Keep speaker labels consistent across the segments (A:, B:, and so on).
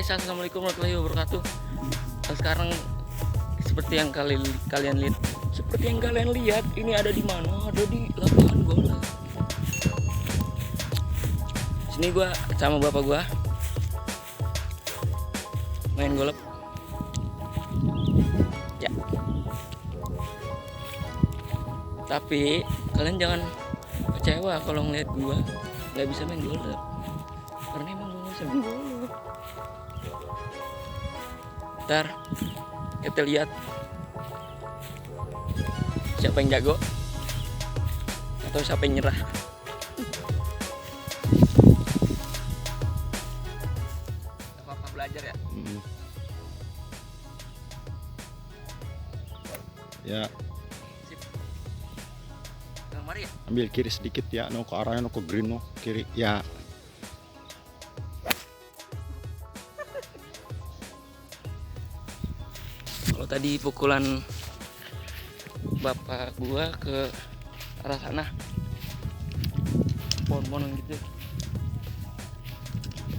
A: guys, assalamualaikum warahmatullahi wabarakatuh. Sekarang seperti yang kalian lihat, ini ada di mana? Ada di lapangan bola. Sini gua sama bapak gua main golf. Ya. Tapi kalian jangan kecewa kalau ngeliat gua nggak bisa main golf. Karena emang gua nggak bisa main golf. Ntar kita lihat siapa yang jago atau siapa yang nyerah. Apa-apa belajar ya?
B: Ya.
A: Sip. Mari ya?
B: Ambil kiri sedikit ya, no ke arahnya no ke green no kiri ya.
A: Kalau tadi pukulan bapak gua ke arah sana, pohon-pohon gitu,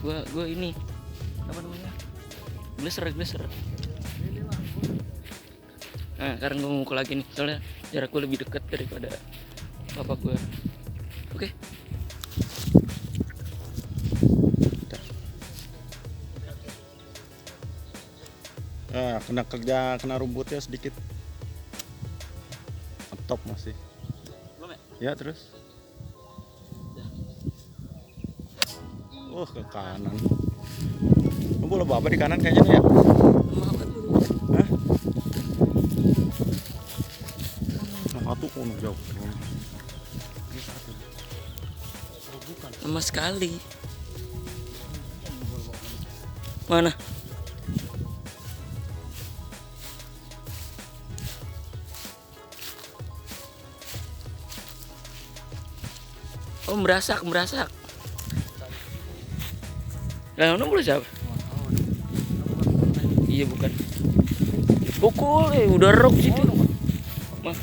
A: gua ini apa namanya, gleser. Nah sekarang gua mau mukul lagi nih, soalnya jarak gua lebih dekat daripada bapak gua. Oke.
B: Ah, kena rumputnya sedikit. Top masih.
A: Belum ya?
B: Ya terus. Ke kanan. Bola bapak di kanan kayaknya nih ya. Hah? Satu kono jauh.
A: Lama sekali. Mana? Oh, merasak. Lah, boleh siapa? Iya bukan. Pukul, udah rok situ. Mah.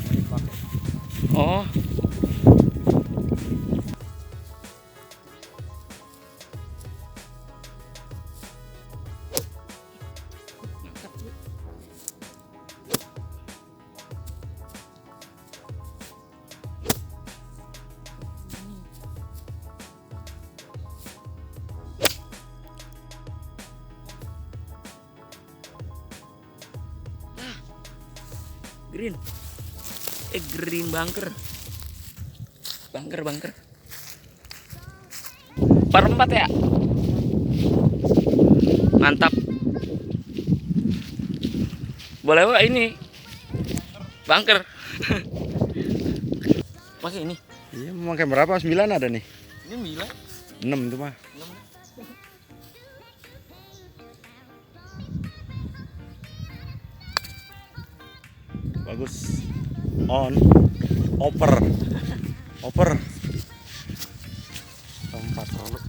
A: Oh. Green bunker. Par 4 ya. Mantap. Boleh Pak ini. Bunker. Pakai ini.
B: Iya, memakai berapa? 9 ada nih.
A: Ini 9.
B: 6 tuh mah.
A: 6.
B: Bagus. Oper. Tempat lalu.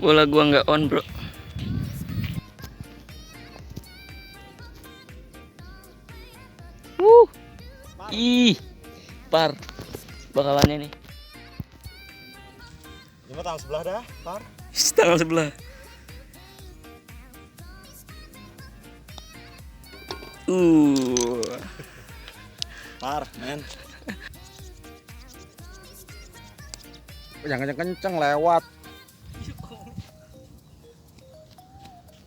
A: Bola gua nggak on, bro. Ih, par. Bakalannya nih.
B: Ini tangan sebelah dah, par.
A: Tangan sebelah.
B: Par, men. Jangan kenceng lewat.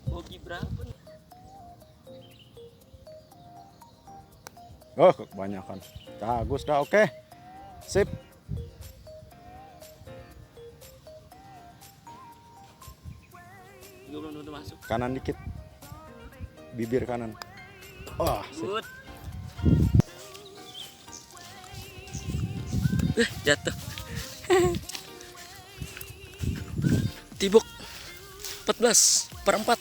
A: Bogi berapa nih?
B: Oh, kebanyakan. Bagus dah, oke. Sip.
A: Gue belum tentu masuk.
B: Kanan dikit. Bibir kanan. Wah,
A: Good. Jatuh. Tibok 14/4.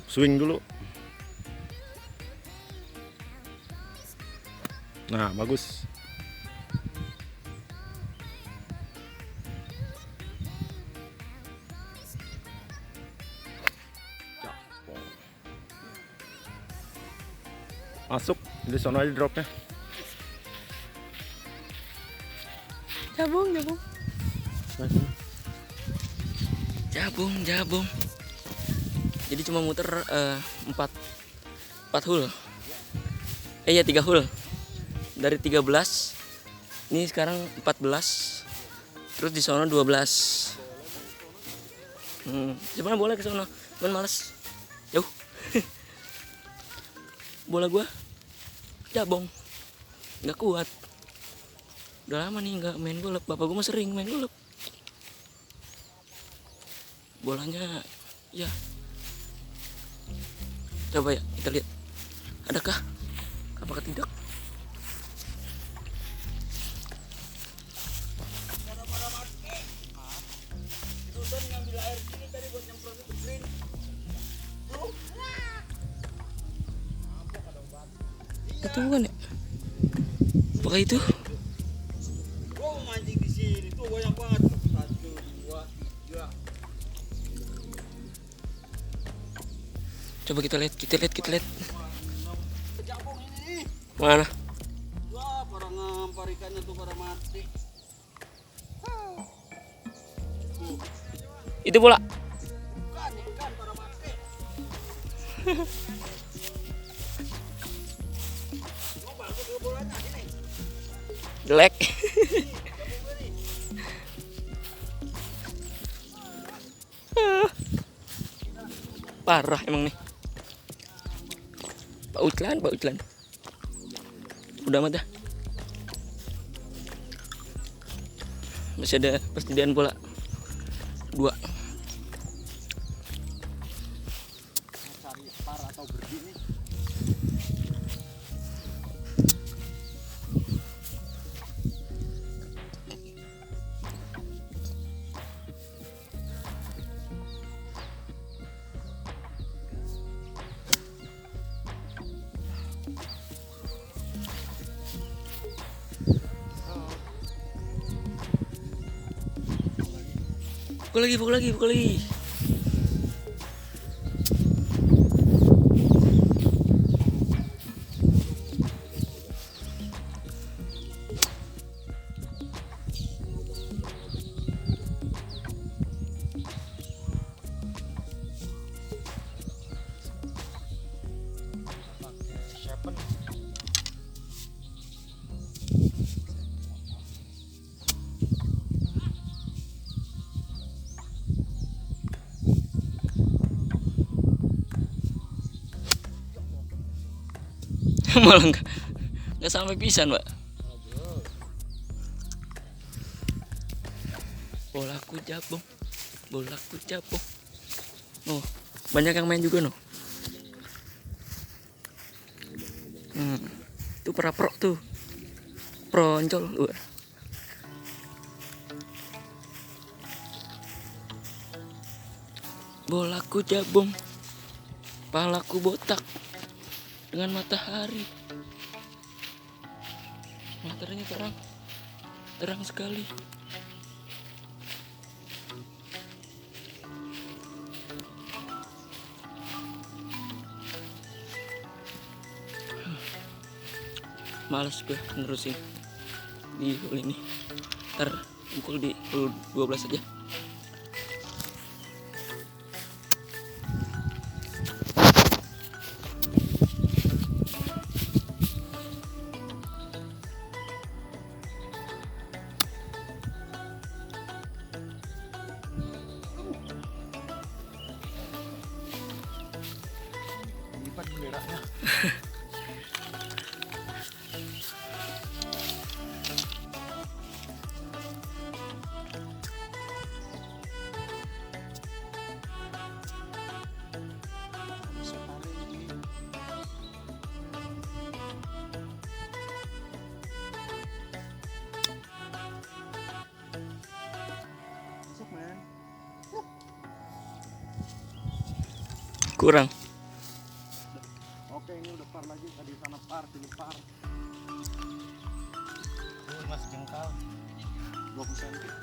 B: Swing dulu. Nah, bagus. Masuk di sana aja dropnya.
A: Jabung. Jabung. Jadi cuma muter 4 hole. Iya 3 hole. Dari 13 ini sekarang 14. Terus di sana 12. Gimana boleh ke sana? Cuman males. Jauh. Bola gua jabong. Nggak kuat. Udah lama nih nggak main golep. Bapak gua mah sering main golep. Bolanya ya. Coba ya kita lihat. Adakah? Apakah tidak? Itu kan ya? Apakah itu?
B: Oh, mancing di sini tuh banyak banget. 1, 2, 3.
A: Coba kita lihat.
B: Jabung ini.
A: Mana?
B: Wah, para ngampar ikannya tuh pada mati.
A: Itu bola.
B: Ikan pada mati. Oh, bagus tuh bolanya ini.
A: Jelek. Parah emang nih. Pak Uclan. Udah amat dah. Masih ada persediaan bola 2.
B: Cari par atau berdiri.
A: Pukul lagi. Malah nggak sampai pisan, Pak. Bolaku jabong. Oh, banyak yang main juga, no. Itu para pro tuh. Proncol. Bolaku jabong. Palaku botak. Dengan matahari. Mataharinya terang sekali. Males gue nerusin di hole ini. Ntar pukul di hole 12 aja.
B: Lipat benderanya.
A: Kurang.
B: par lagi, tadi sana par, sini par. Ini masih jengkal 20 cm.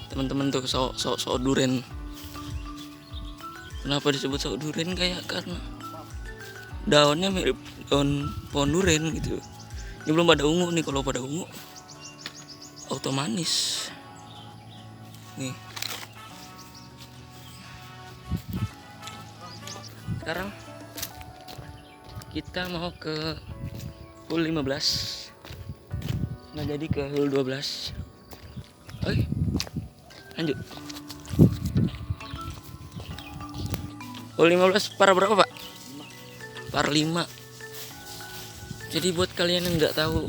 A: Teman-teman tuh sok duren. Kenapa disebut sok duren? Kayak karena daunnya mirip daun pohon duren gitu. Ini belum pada ungu nih, kalau pada ungu otomatis nih. Sekarang kita mau ke hole 15. Nggak jadi ke hole 12. Oke, lanjut. Hole 15 par berapa, Pak? Par 5. Jadi buat kalian yang nggak tahu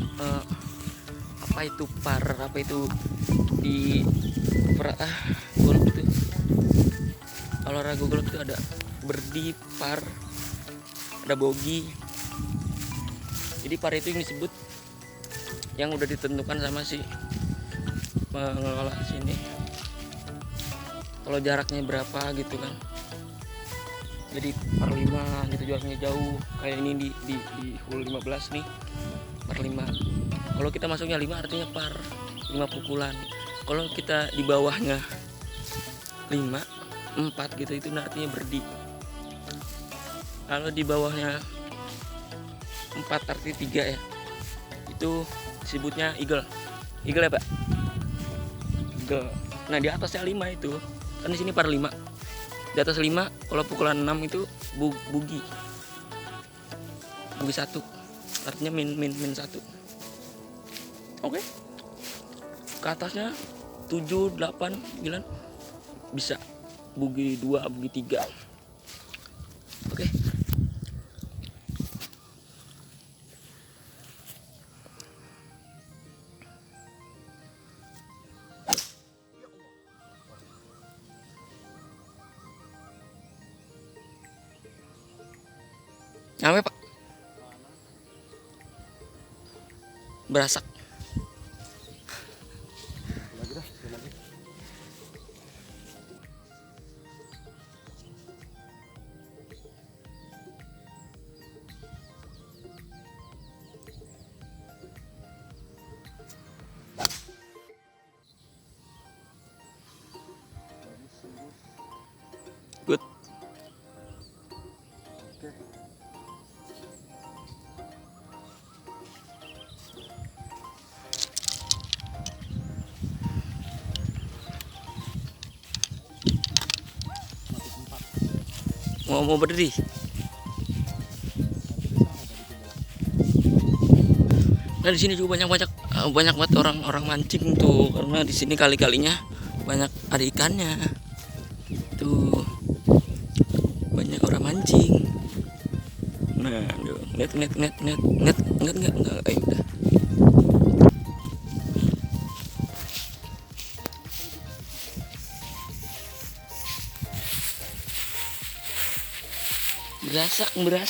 A: apa itu par, apa itu di golf itu, olahraga golf itu ada birdie, par, ada bogey. Jadi par itu yang disebut yang udah ditentukan sama si pengelola sini, kalau jaraknya berapa gitu kan. Jadi par 5 gitu, jaraknya jauh. Kayak ini di hole 15 nih, par 5. Kalau kita masuknya 5 artinya par, 5 pukulan. Kalau kita di bawahnya 5, 4 gitu, itu artinya birdie. Kalau di bawahnya 4 arti 3 ya, itu disebutnya eagle. Eagle ya, Pak? Eagle. Nah, di atasnya 5 itu kan, di sini par 5. Di atas 5 kalau pukulan 6 itu bogey. Bogey 1. Artinya min 1. Oke. Ke atasnya 7, 8, 9 bisa bogey 2, bogey 3. Oke. Nyampe, Pak? Berasak.
B: Lagi dah, lagi.
A: Good.
B: Oke.
A: Mau berdiri. Nah, di sini juga banyak banget orang mancing tuh, karena di sini kali-kalinya banyak ada ikannya. Tuh. Banyak orang mancing. Nah, net enggak, udah. Berasa.
B: Udahlah.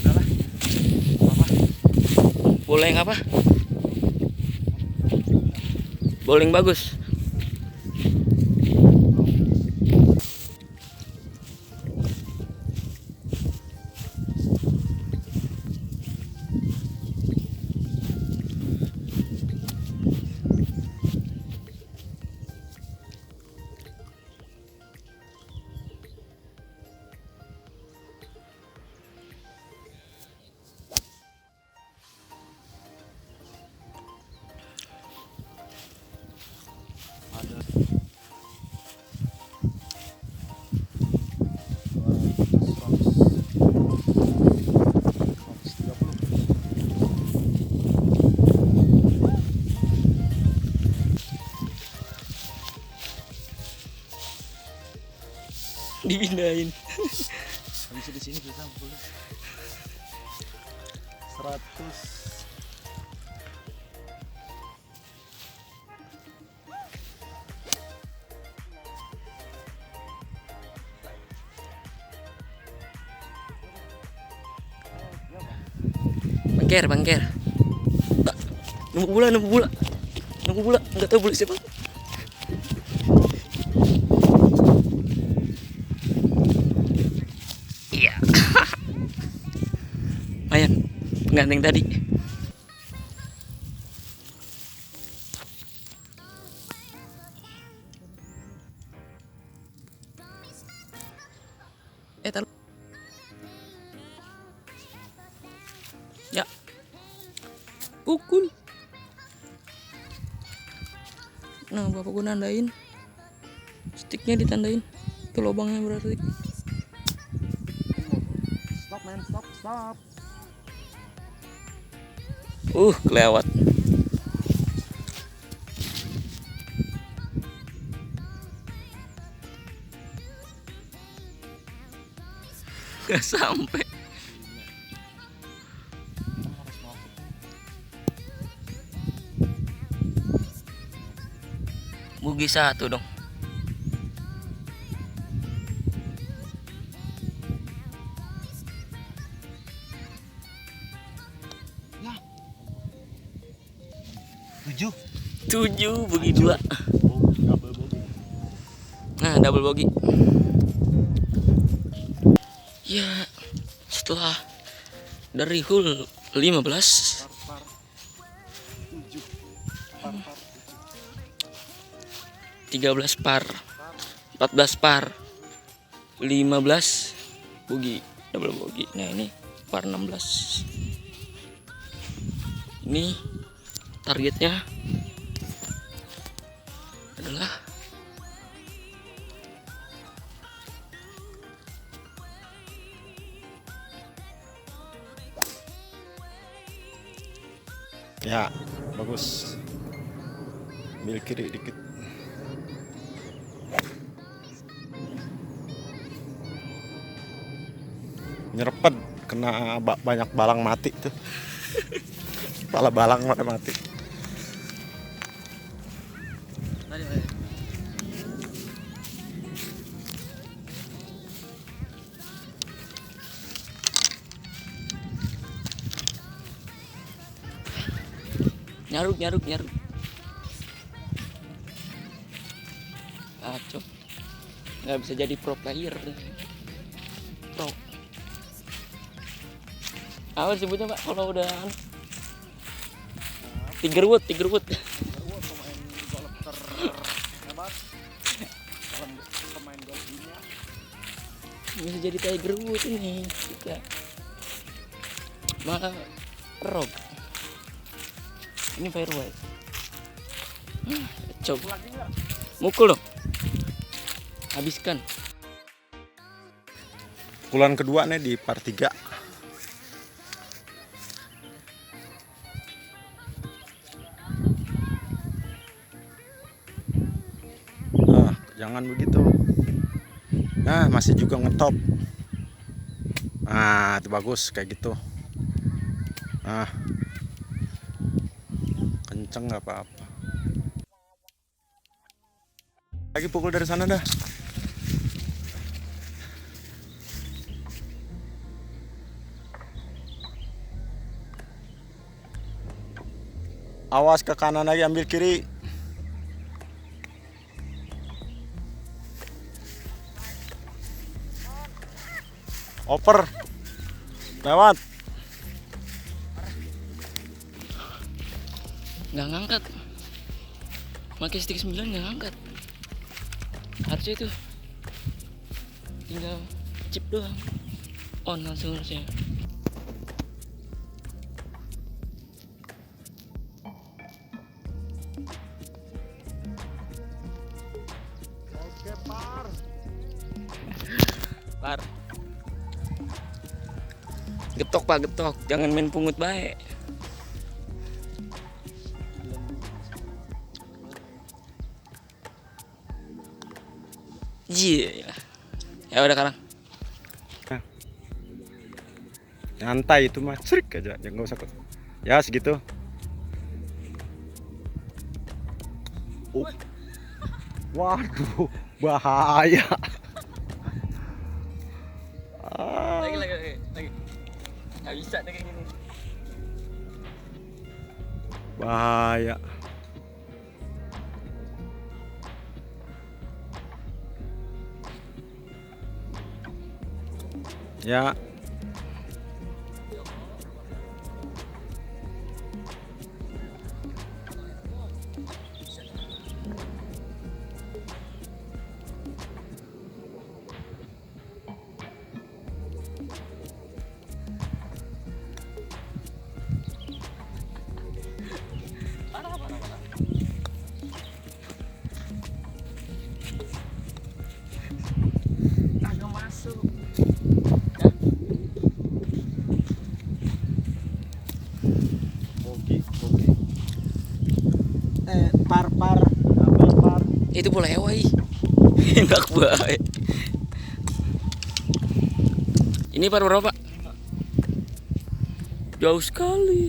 B: Apa?
A: Boleh apa? Bowling bagus.
B: Ada 130.
A: Dipindahin.
B: Bisa di sini bisa boleh. 100.
A: Bangker. Nunggu bola. Nggak tahu bola siapa. ganteng tadi. Ya, pukul. Nah, bapak gue nandain, sticknya ditandain ke lubangnya berarti.
B: Stop man, stop.
A: Kelewat. Gak sampai. Bugi 1 dong.
B: Ya. 7.
A: 7 bugi 2.
B: Double bogey.
A: Nah, double bogey. Ya, setelah dari hole 15
B: Par 7.
A: 13 par, 14 par, 15 bogi, double bogi. Nah, ini par 16. Ini targetnya adalah
B: ya, bagus. Ambil kiri dikit. Nyerepet, kena banyak balang mati tuh. Kepala balang pada mati.
A: nyaruk. Kacau. Nggak bisa jadi pro player. Pro. Apa disebutnya Pak kalau udah Tiger Wood.
B: Pemain golf terhebat. Pemain golf dunia.
A: Bisa jadi Tiger Wood ini kita. Malah rock. Ini fairway. Coba. Mukul dong. Habiskan.
B: Pukulan kedua nih di par 3. Nah, jangan begitu. Nah, masih juga ngetop. Nah, itu bagus kayak gitu. Nah, kenceng nggak apa-apa. Lagi pukul dari sana dah. Awas ke kanan lagi, ambil kiri. Oper. Lewat.
A: Nggak ngangkat. Pakai stick 9 nggak ngangkat. Harusnya itu tinggal chip doang. On langsung harusnya.
B: Oke, par.
A: Par. Getok Pak, getok. Jangan main pungut baik. Iya. Ya udah Karang.
B: Nyantai itu mah, cerik aja, jangan usah kok. Ya segitu. Waduh, bahaya.
A: Lagi. Nggak bisa deh kayak gini.
B: Bahaya. Ya. par ambil par.
A: Itu boleh woi. Enak banget. Ini par berapa? Jauh sekali.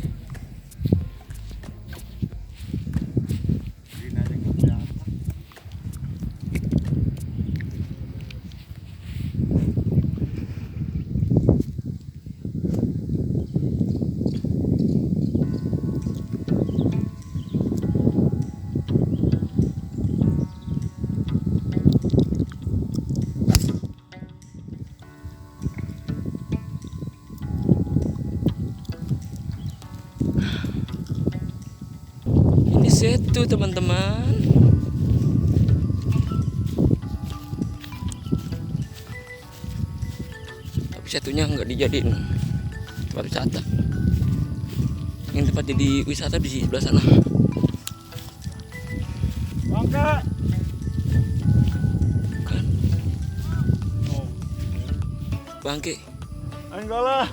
A: Ini setu teman-teman. Tapi setunya nggak dijadiin tempat wisata. Yang tempat jadi wisata di sebelah sana.
B: Bangke.
A: Kan?
B: Oh.
A: Bangke.
B: Enggak lah.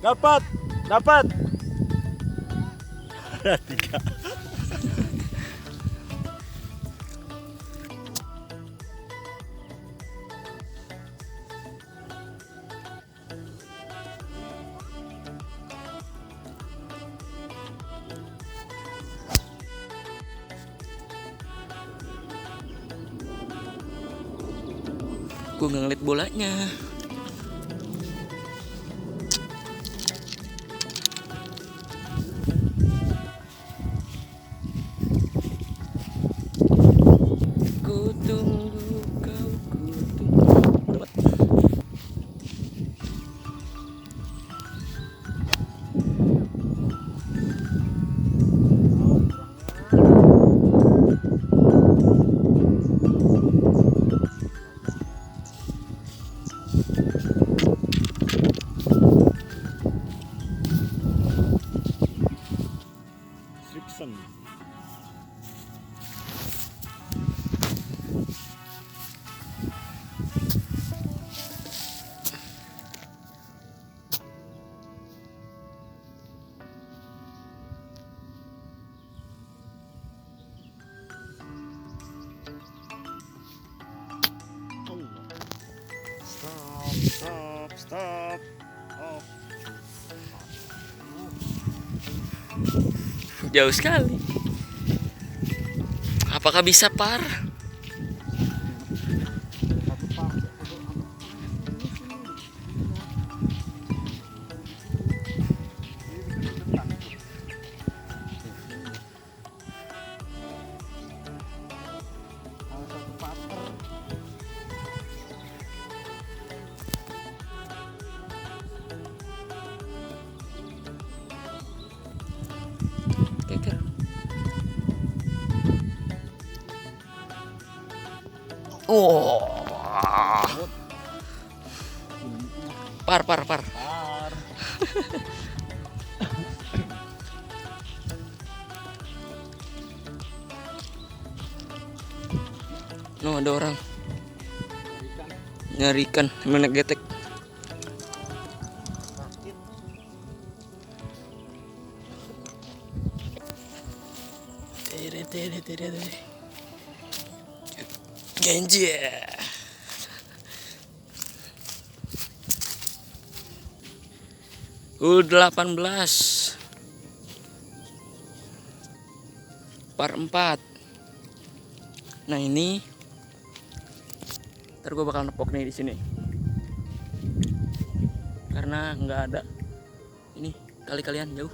B: Dapat. Ada 3.
A: Gue nggak ngeliat bolanya. Ku tunggu kau, ku tunggu.
B: Stripson. Stop. Oh.
A: Jauh sekali. Apakah bisa par?
B: Satu par.
A: Keker. Oh. Par.
B: Par.
A: No, ada orang nyari ikan menek getek. Genji. U18 par 4. Nah ini ntar gue bakal nepok nih di sini karena nggak ada ini kali-kalian jauh.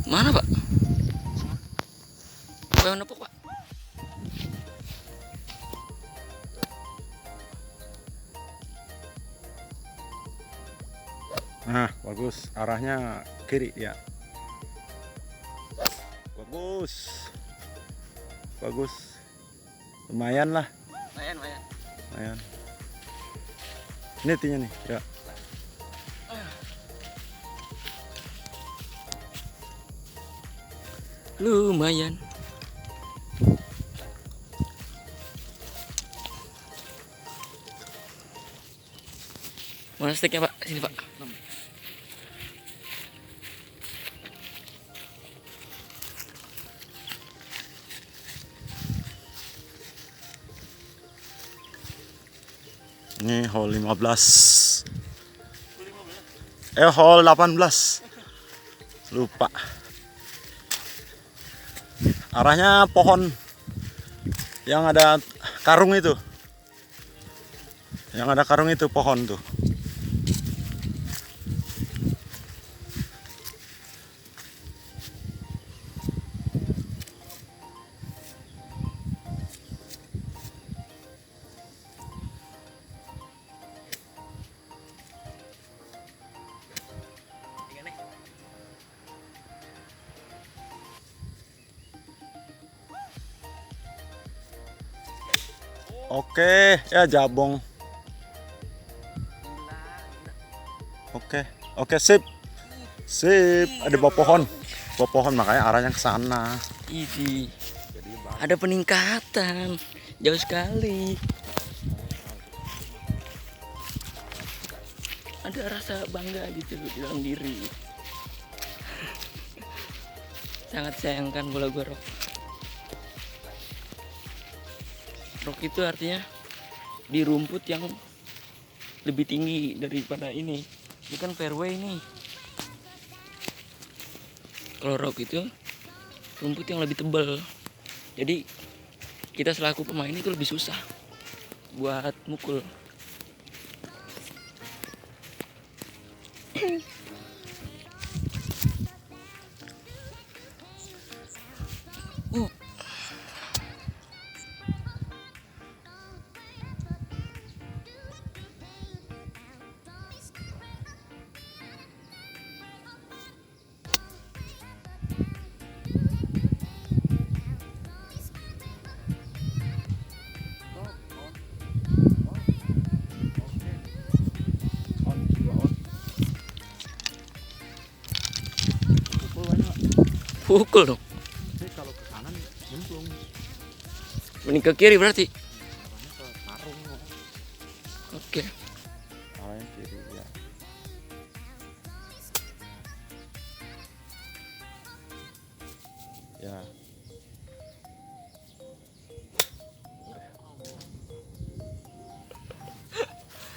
A: Mana pak? Siapa yang nepok pak?
B: Nah, bagus. Arahnya kiri ya. Bagus. Bagus. Lumayan lah.
A: Lumayan.
B: Lumayan. Ini tinya nih, ya.
A: Lumayan. Mana steknya Pak? Sini Pak.
B: Ini hole 15. Hole 18. Lupa. Arahnya pohon yang ada karung itu. Yang ada karung itu pohon tuh. Oke, ya jabong. Oke, sip. Sip, ada bawah pohon. Bawah pohon makanya arahnya ke sana.
A: Idi. Ada peningkatan. Jauh sekali. Ada rasa bangga gitu di dalam diri. Sangat sayangkan bola gua rock. Rock itu artinya di rumput yang lebih tinggi daripada ini. Bukan fairway ini. Kalau rock itu rumput yang lebih tebal. Jadi kita selaku pemain itu lebih susah buat mukul. Pukul dong.
B: Jadi kalau ke kanan nyemplung.
A: Mending ke kiri berarti.
B: Arahnya ke karung.
A: Oke.
B: Arahnya kiri ya. Ya.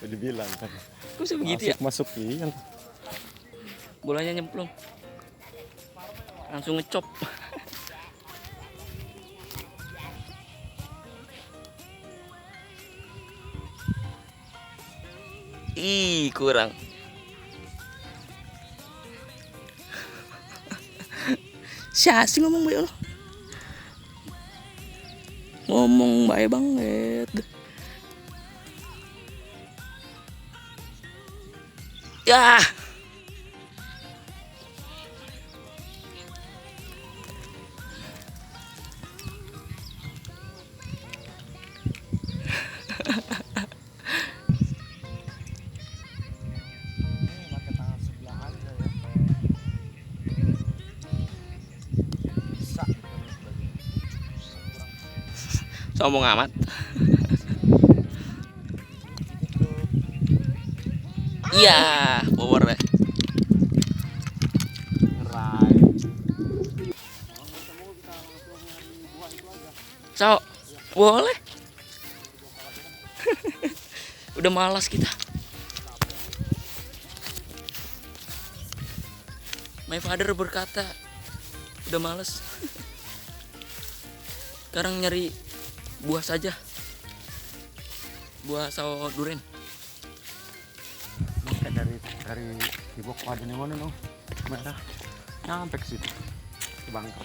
B: Udah dibilang kan.
A: Kok bisa begitu ya?
B: Masuk iya.
A: Bolanya nyemplung. Langsung ngecop. Ih, kurang. Siapa sih ngomong baik lo? Ngomong baik banget. Ya.
B: Pakai tangan sebelah aja ya. Bisa.
A: Sombong amat. Iya, power deh.
B: Ngerai.
A: So, boleh. Udah malas kita. My father berkata, udah malas. Sekarang nyari buah saja. Buah sawo duren.
B: Dari Tibok ada nih mana no? Merah. Nyampe ke situ. Ke Bangka.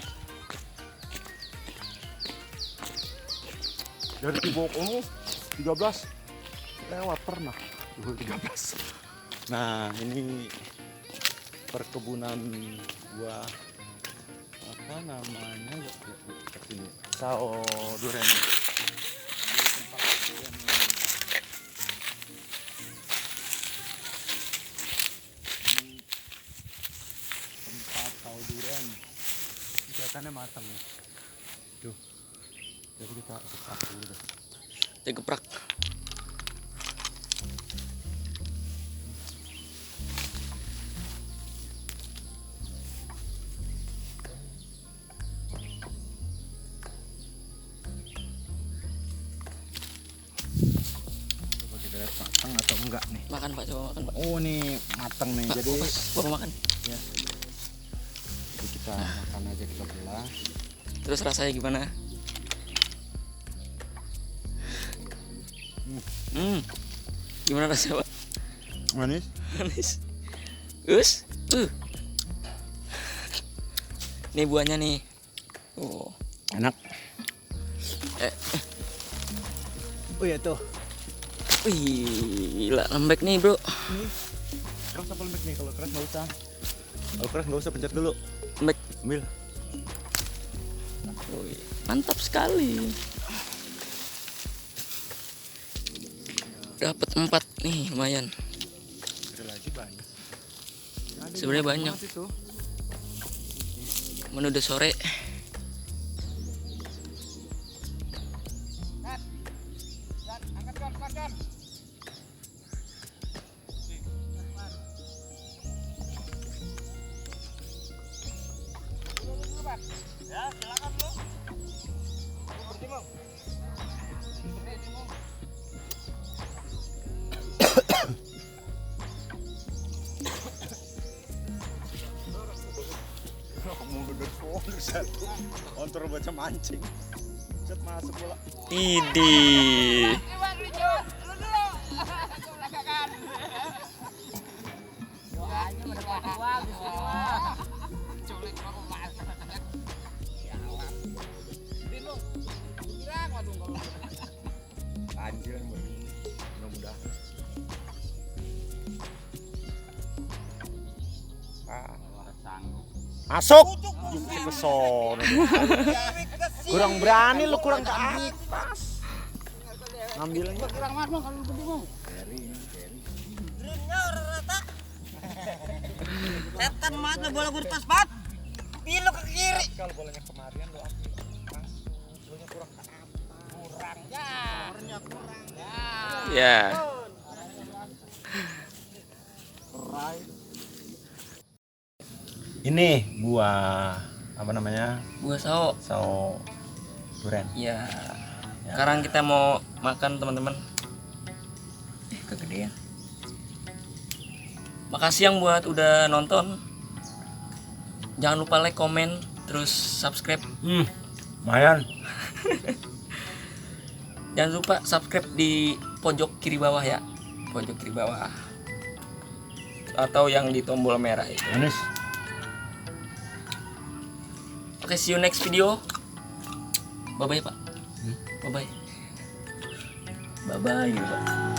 B: Dari Tibok 13 lewat pernah 13. Nah, ini perkebunan buah Apa namanya? Sini. Sao durian. Tempat sao durian. Kelihatannya matang ya. Tuh. Jadi kita geprek dulu deh.
A: Kita geprak.
B: Coba kita lihat matang atau enggak nih.
A: Makan Pak, coba makan Pak.
B: Oh nih matang nih.
A: Pak,
B: Jadi
A: fokus, baru makan.
B: ya. Jadi kita makan aja, kita belah.
A: Terus rasanya gimana? Gimana rasanya Pak?
B: Manis.
A: Manis. Us. Nih buahnya nih. Oh.
B: Enak.
A: Eh.
B: Oh ya tuh.
A: Wih, gila lembek nih bro.
B: Keras apa lembek nih? Kalau keras nggak usah. Kalau keras nggak usah, pencet dulu.
A: Lembek.
B: Ambil.
A: Wih, mantap sekali. Dapat 4 nih, lumayan.
B: Ada lagi banyak.
A: Sebenarnya banyak. Mana udah sore.
B: Ya, silakan lu. Kontrol baca mancing. Cet masuk bola.
A: Idi.
B: Anjir, mudah-mudahan. Masuk. Jungkir ke sono. Kurang berani lu, kurang ke atas. Ngambilnya.
C: Kurang mas mau kalau berdua mau. Greennya orang rata. Setan mat lo bola gue pas bat. Pilu ke kiri.
B: Kalau bolanya kemarin lu ambil. Pas. Bolanya kurang ke atas.
C: Kurang ya. Kurangnya kurang ya.
A: Ya.
B: Ini buah apa namanya?
A: Buah sao.
B: Sao durian.
A: Ya. Sekarang kita mau makan teman-teman. Kegedean. Makasih yang buat udah nonton. Jangan lupa like, komen, terus subscribe.
B: Lumayan.
A: Jangan lupa subscribe di pojok kiri bawah ya. Pojok kiri bawah. Atau yang di tombol merah itu.
B: Manis.
A: Oke, see you next video. Bye bye Pak. Bye bye. Bye bye gitu Pak.